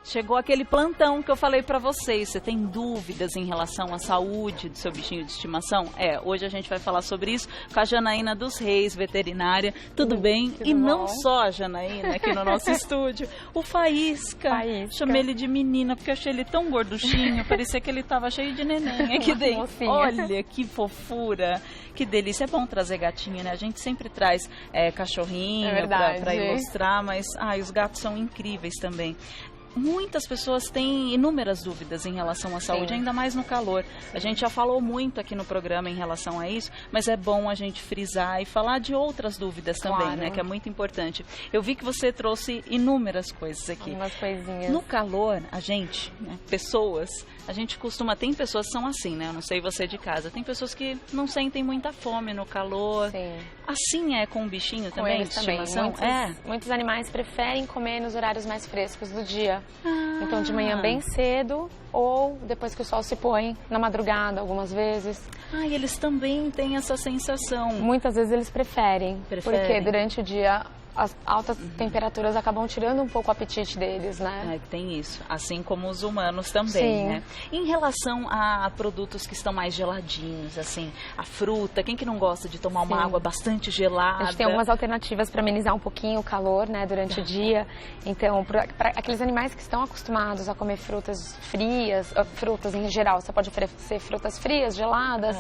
Chegou aquele plantão que eu falei pra vocês. Você tem dúvidas em relação à saúde do seu bichinho de estimação? Hoje a gente vai falar sobre isso com a Janaína dos Reis, veterinária. Tudo bem? Tudo e bom. não só a Janaína aqui no nosso estúdio, o Faísca. Chamei ele de menina porque eu achei ele tão gorduchinho, parecia que ele tava cheio de neném aqui dentro. Olha que fofura, que delícia. É bom trazer gatinho, né? A gente sempre traz cachorrinho pra ilustrar, mas os gatos são incríveis também. Muitas pessoas têm inúmeras dúvidas em relação à saúde, ainda mais no calor. A gente já falou muito aqui no programa em relação a isso, mas é bom a gente frisar e falar de outras dúvidas também, né? Que é muito importante. Eu vi que você trouxe inúmeras coisas aqui. Algumas coisinhas. No calor, a gente, né, a gente costuma... Tem pessoas que são assim, né? Eu não sei você de casa. Tem pessoas que não sentem muita fome no calor. Sim. Assim é com o bichinho também, de estimação? Muitos animais preferem comer nos horários mais frescos do dia. Então de manhã bem cedo ou depois que o sol se põe, na madrugada algumas vezes. E eles também têm essa sensação. Muitas vezes eles preferem. Porque durante o dia as altas temperaturas acabam tirando um pouco o apetite deles, né? Tem isso, assim como os humanos também, né? Em relação a produtos que estão mais geladinhos, assim, a fruta, quem que não gosta de tomar uma água bastante gelada? A gente tem algumas alternativas para amenizar um pouquinho o calor, né, durante o dia. Então, para aqueles animais que estão acostumados a comer frutas frias, frutas em geral, você pode oferecer frutas frias, geladas.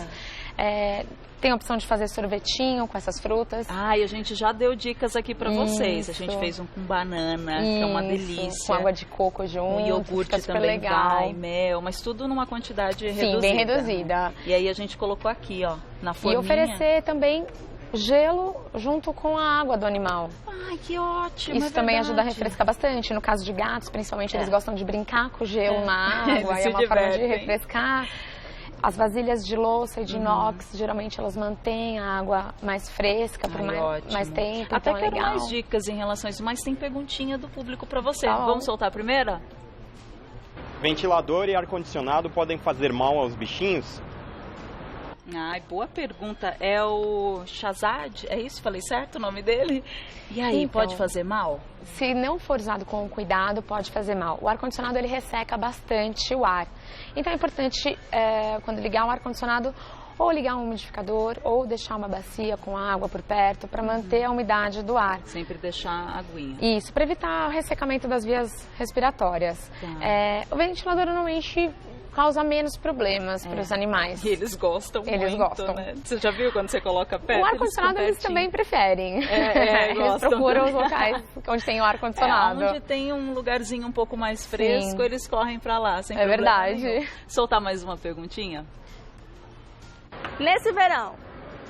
Tem a opção de fazer sorvetinho com essas frutas. E a gente já deu dicas aqui pra vocês. A gente fez um com banana, que é uma delícia. Com água de coco junto. Um iogurte também vai, mel, mas tudo numa quantidade reduzida. Sim, bem reduzida. E aí a gente colocou aqui, ó, na forminha. E oferecer também gelo junto com a água do animal. Que ótimo. Isso também ajuda a refrescar bastante. No caso de gatos, principalmente, eles gostam de brincar com o gelo na água. É uma forma de refrescar. As vasilhas de louça e de inox, geralmente elas mantêm a água mais fresca por mais tempo. Até então quero mais dicas em relação a isso, mas tem perguntinha do público para você. Vamos soltar a primeira? Ventilador e ar-condicionado podem fazer mal aos bichinhos? Boa pergunta. É o Shazad? É isso? Falei certo o nome dele? E aí, então, pode fazer mal? Se não for usado com cuidado, pode fazer mal. O ar-condicionado, ele resseca bastante o ar. Então é importante, quando ligar o ar-condicionado, ou ligar um umidificador, ou deixar uma bacia com água por perto, para manter a umidade do ar. Sempre deixar a aguinha. Isso, para evitar o ressecamento das vias respiratórias. O ventilador normalmente causa menos problemas para os animais. E eles gostam muito, né? Você já viu quando você coloca perto? O ar-condicionado eles também preferem. Eles procuram os locais onde tem o ar-condicionado. Onde tem um lugarzinho um pouco mais fresco, eles correm para lá, sem problema verdade. nenhum. Soltar mais uma perguntinha? Nesse verão,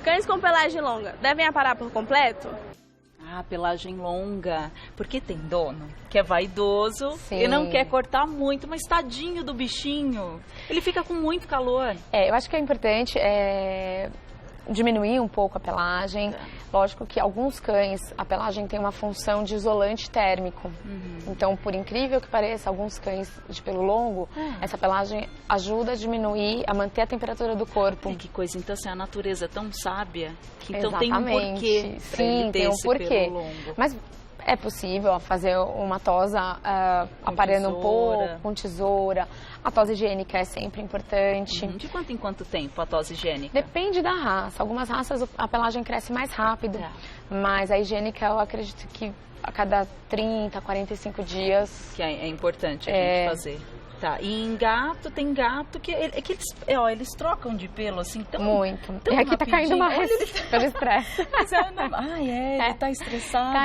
cães com pelagem longa devem aparar por completo? Pelagem longa, porque tem dono que é vaidoso e não quer cortar muito, mas tadinho do bichinho, ele fica com muito calor. Eu acho que é importante diminuir um pouco a pelagem. Lógico que alguns cães, a pelagem tem uma função de isolante térmico. Então, por incrível que pareça, alguns cães de pelo longo, essa pelagem ajuda a diminuir, a manter a temperatura do corpo. Que coisa, então assim, a natureza é tão sábia que então tem um porquê. Sim, tem um porquê. Pelo longo. Mas é possível fazer uma tosa aparando um pouco, com tesoura. A tosa higiênica é sempre importante. De quanto em quanto tempo a tosa higiênica? Depende da raça. Algumas raças a pelagem cresce mais rápido, mas a higiênica eu acredito que a cada 30, 45 dias... Que é importante a gente fazer. E em gato, tem gato que eles trocam de pelo assim tão muito. E aqui tá caindo mais pelo estresse. Mas ele tá estressado.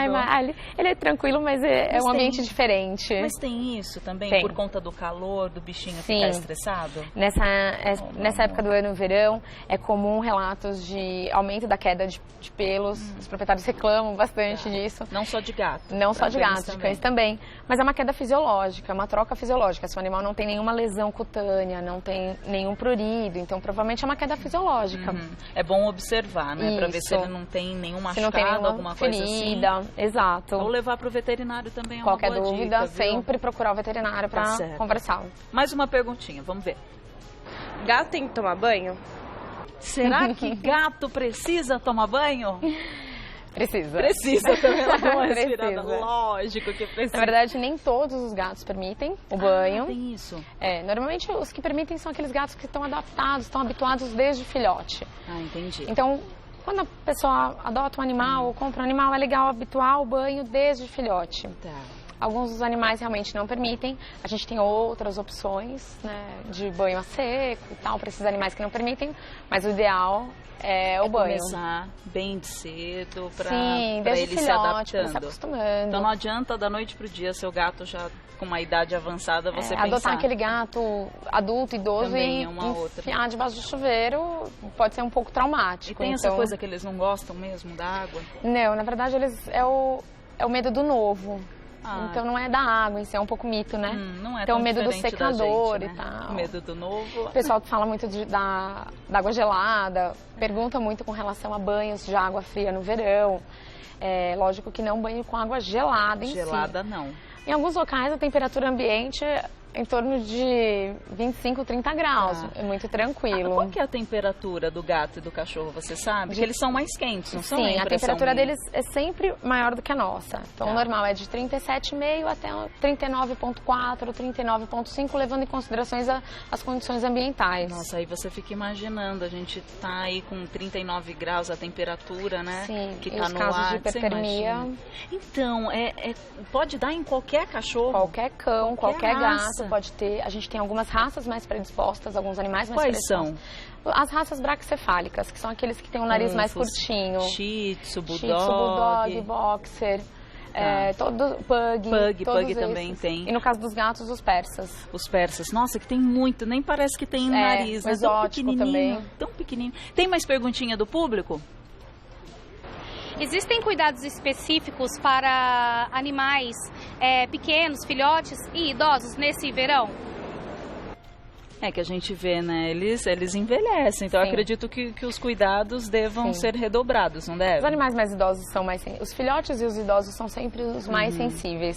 Ele é tranquilo, mas é um ambiente diferente. Mas tem isso também, por conta do calor, do bichinho ficar estressado? Nessa época do ano, verão, é comum relatos de aumento da queda de pelos. Os proprietários reclamam bastante disso. Não só de gato. Não só de gato, de cães também. Mas é uma queda fisiológica, é uma troca fisiológica. Se o animal não tem nenhuma lesão cutânea, não tem nenhum prurido, então provavelmente é uma queda fisiológica. É bom observar, né? Para ver se ele não tem nenhum machucado, alguma coisa ferida, assim. Exato. Ou levar para o veterinário também é uma Qualquer boa dúvida, dica, sempre procurar o veterinário para conversar. Mais uma perguntinha, vamos ver. Gato tem que tomar banho? Será que gato precisa tomar banho? Precisa. Precisa também dar uma respirada. Precisa. Lógico que precisa. Na verdade, nem todos os gatos permitem o banho. Tem isso. Normalmente os que permitem são aqueles gatos que estão adaptados, estão habituados desde filhote. Entendi. Então, quando a pessoa adota um animal ou compra um animal, é legal habituar o banho desde filhote. Tá. Alguns dos animais realmente não permitem. A gente tem outras opções, né, de banho a seco e tal, para esses animais que não permitem, mas o ideal é o banho. Começar bem cedo para desde ele se filhote, para se adaptando. acostumando. Então não adianta da noite pro dia seu gato já com uma idade avançada você adotar pensar. aquele gato adulto, idoso Também e é uma outra. enfiar debaixo do chuveiro pode ser um pouco traumático. E tem então... essa coisa que eles não gostam mesmo da água? Não, na verdade é o medo do novo. Então não é da água, isso é um pouco mito, né? Não é então tão o medo do diferente secador da gente, né? e tal. O medo do novo. O pessoal fala muito da água gelada, pergunta muito com relação a banhos de água fria no verão. Lógico que não banho com água gelada em si. Gelada não. Em alguns locais a temperatura ambiente é em torno de 25, 30 graus. É muito tranquilo. Qual que é a temperatura do gato e do cachorro, você sabe? Porque eles são mais quentes, não são? Sim, a temperatura minha? deles é sempre maior do que a nossa. Então o normal é de 37,5 até 39,4, 39,5, levando em consideração as condições ambientais. Nossa, aí você fica imaginando, a gente tá aí com 39 graus a temperatura, né? Sim, que e tá os no casos ar, de hipertermia. Então, pode dar em qualquer cachorro? Qualquer cão, qualquer raça. gato pode ter. A gente tem algumas raças mais predispostas, alguns animais mais Quais predispostos. são? As raças braquicefálicas, que são aqueles que têm o nariz mais curtinho. Shih Tzu, Bulldog. Shih Tzu, Bulldog, Boxer. Pug Pug também tem. E no caso dos gatos, os persas. Os persas. Nossa, que tem muito, nem parece que tem nariz. Né? Exótico tão pequenininho, também. Tão pequenininho. Tem mais perguntinha do público? Existem cuidados específicos para animais pequenos, filhotes e idosos nesse verão? É que a gente vê, né? Eles envelhecem, então eu acredito que os cuidados devam ser redobrados, não deve? Os animais mais idosos são mais... Os filhotes e os idosos são sempre os mais sensíveis.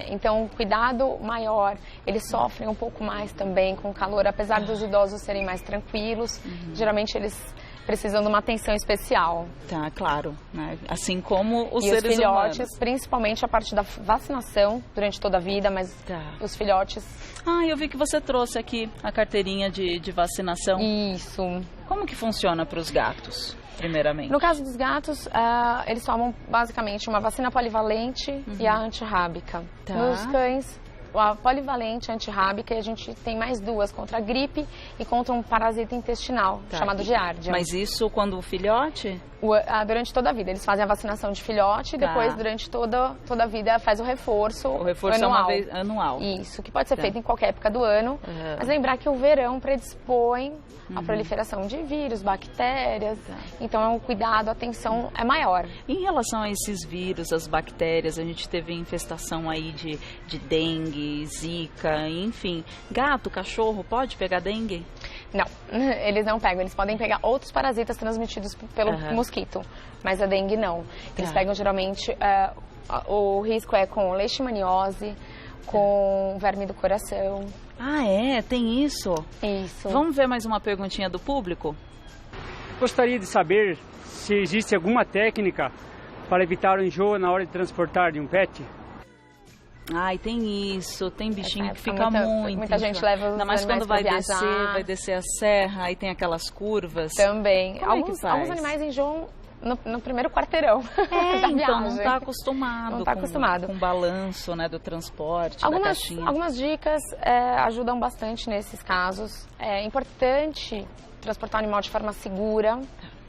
Então, cuidado maior. Eles sofrem um pouco mais também com o calor, apesar dos idosos serem mais tranquilos. Geralmente eles precisam de uma atenção especial. Tá, claro. Né? Assim como os seres humanos. E os filhotes, humanos. Principalmente a parte da vacinação durante toda a vida, mas os filhotes... eu vi que você trouxe aqui a carteirinha de vacinação. Isso. Como que funciona para os gatos, primeiramente? No caso dos gatos, eles tomam basicamente uma vacina polivalente e a antirrábica. Tá. Nos cães, a polivalente antirrábica, e a gente tem mais duas, contra a gripe e contra um parasita intestinal, chamado giardia. Mas isso quando o filhote? Durante toda a vida. Eles fazem a vacinação de filhote e depois, durante toda a vida, faz o reforço anual. O reforço é uma vez anual. Isso, que pode ser feito em qualquer época do ano. Mas lembrar que o verão predispõe a proliferação de vírus, bactérias. Então, é um cuidado, a atenção é maior. Em relação a esses vírus, as bactérias, a gente teve infestação aí de dengue, zika, enfim. Gato, cachorro, pode pegar dengue? Não, eles não pegam. Eles podem pegar outros parasitas transmitidos pelo mosquito, mas a dengue não. Eles pegam geralmente, o risco é com leishmaniose, com verme do coração. Tem isso? Isso. Vamos ver mais uma perguntinha do público? Gostaria de saber se existe alguma técnica para evitar o enjoo na hora de transportar de um pet? Tem isso, tem bichinho que fica muita gente leva os ainda mais quando vai viajar. descer a serra, aí tem aquelas curvas. Também. Alguns animais enjoam no primeiro quarteirão da então viagem. não está acostumado. Com o balanço, né, do transporte, da caixinha. Algumas dicas ajudam bastante nesses casos. É importante transportar o animal de forma segura.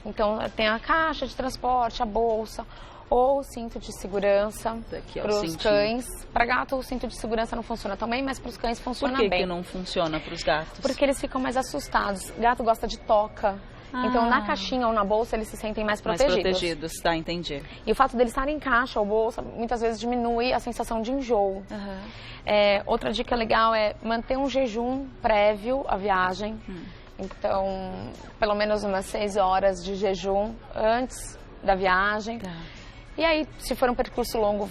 Então tem a caixa de transporte, a bolsa ou o cinto de segurança para os cães. Para gato o cinto de segurança não funciona tão bem, mas para os cães funciona bem. Por que não funciona para os gatos? Porque eles ficam mais assustados. Gato gosta de toca. Então, na caixinha ou na bolsa, eles se sentem mais protegidos. Mais protegidos, tá, entendi. E o fato deles estarem em caixa ou bolsa, muitas vezes diminui a sensação de enjoo. Outra dica legal é manter um jejum prévio à viagem. Então, pelo menos umas 6 horas de jejum antes da viagem. E aí, se for um percurso longo,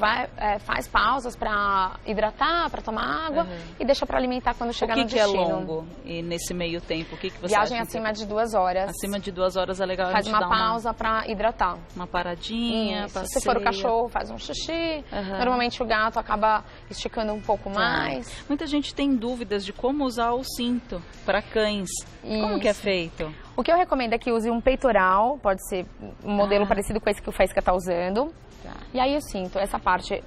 faz pausas para hidratar, para tomar água e deixa para alimentar quando chegar no destino. O que é longo? E nesse meio tempo, o que você Viagem acha? Acima de 2 horas. Acima de 2 horas é legal Faz a gente uma pausa para hidratar. Uma paradinha, passeia. Se for o cachorro, faz um xixi. Normalmente o gato acaba esticando um pouco mais. Muita gente tem dúvidas de como usar o cinto para cães. Como que é feito? O que eu recomendo é que use um peitoral, pode ser um modelo parecido com esse que o Faísca está usando. E aí o cinto, essa parte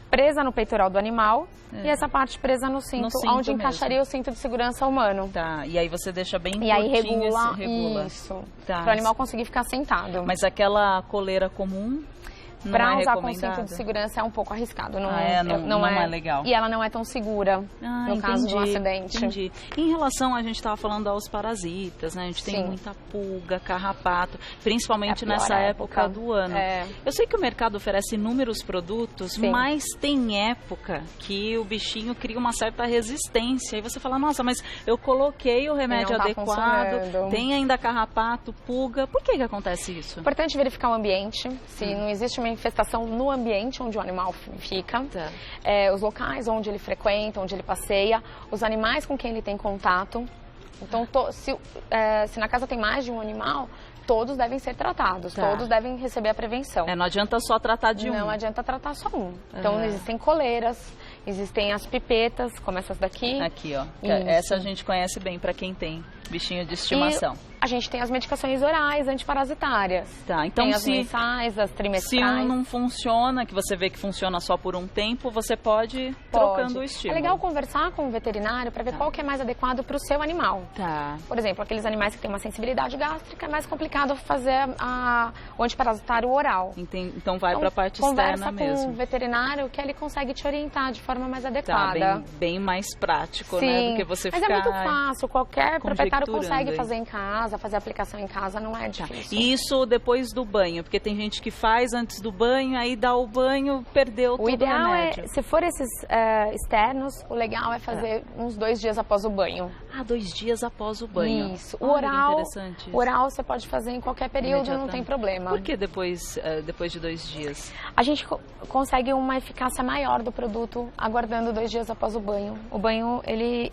presa no peitoral do animal e essa parte presa no cinto onde encaixaria o cinto de segurança humano. Tá, e aí você deixa bem curtinho e aí regula. Isso. Para o animal conseguir ficar sentado. Mas aquela coleira comum para usar com cinto de segurança é um pouco arriscado. Não é legal. E ela não é tão segura no caso de um acidente. Entendi. Em relação, a gente estava falando aos parasitas, né? A gente tem muita pulga, carrapato, principalmente nessa época do ano. Eu sei que o mercado oferece inúmeros produtos, mas tem época que o bichinho cria uma certa resistência. E você fala, nossa, mas eu coloquei o remédio adequado, tem ainda carrapato, pulga. Por que acontece isso? Importante verificar o ambiente, se não existe uma infestação no ambiente onde o animal fica, os locais onde ele frequenta, onde ele passeia, os animais com quem ele tem contato. Então, se na casa tem mais de um animal, todos devem ser tratados, todos devem receber a prevenção. Não adianta só tratar de um. Não adianta tratar só um. Então, existem coleiras, existem as pipetas, como essas daqui. Aqui, ó. Essa a gente conhece bem para quem tem bichinho de estimação. A gente tem as medicações orais antiparasitárias. Tá, então tem as mensais, as trimestrais. Se um não funciona, que você vê que funciona só por um tempo, você pode ir trocando o estímulo. É legal conversar com o veterinário para ver qual que é mais adequado para o seu animal. Por exemplo, aqueles animais que têm uma sensibilidade gástrica, é mais complicado fazer o antiparasitário oral. Então vai para a parte externa mesmo. Conversa com o veterinário que ele consegue te orientar de forma mais adequada. Bem mais prático, né? Do que você ficar... Mas é muito fácil, qualquer proprietário consegue fazer em casa, fazer aplicação em casa, não é difícil. Isso depois do banho, porque tem gente que faz antes do banho, aí dá o banho, perdeu todo o ideal remédio. Se for esses externos, o legal é fazer uns 2 dias após o banho. 2 dias após o banho. Isso. O oral você pode fazer em qualquer período, não tem problema. Por que depois de 2 dias? A gente consegue uma eficácia maior do produto aguardando 2 dias após o banho. O banho, ele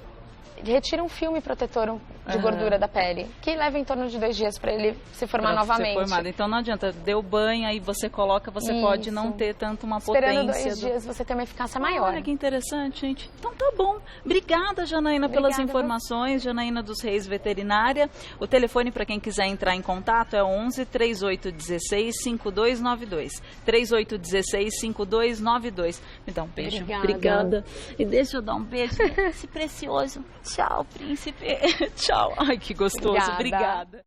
retira um filme protetor de gordura da pele, que leva em torno de 2 dias para ele se formar novamente. Então não adianta, deu banho, aí você coloca, você pode não ter tanto uma potência. Esperando 2 dias você tem uma eficácia maior. Olha que interessante, gente. Então tá bom. Obrigada, Janaína, pelas informações. Janaína dos Reis Veterinária. O telefone para quem quiser entrar em contato é 11 3816 5292. 3816 5292. Me dá um beijo. Obrigada. E deixa eu dar um beijo nesse precioso. Tchau, príncipe. Tchau. Ai, que gostoso. Obrigada.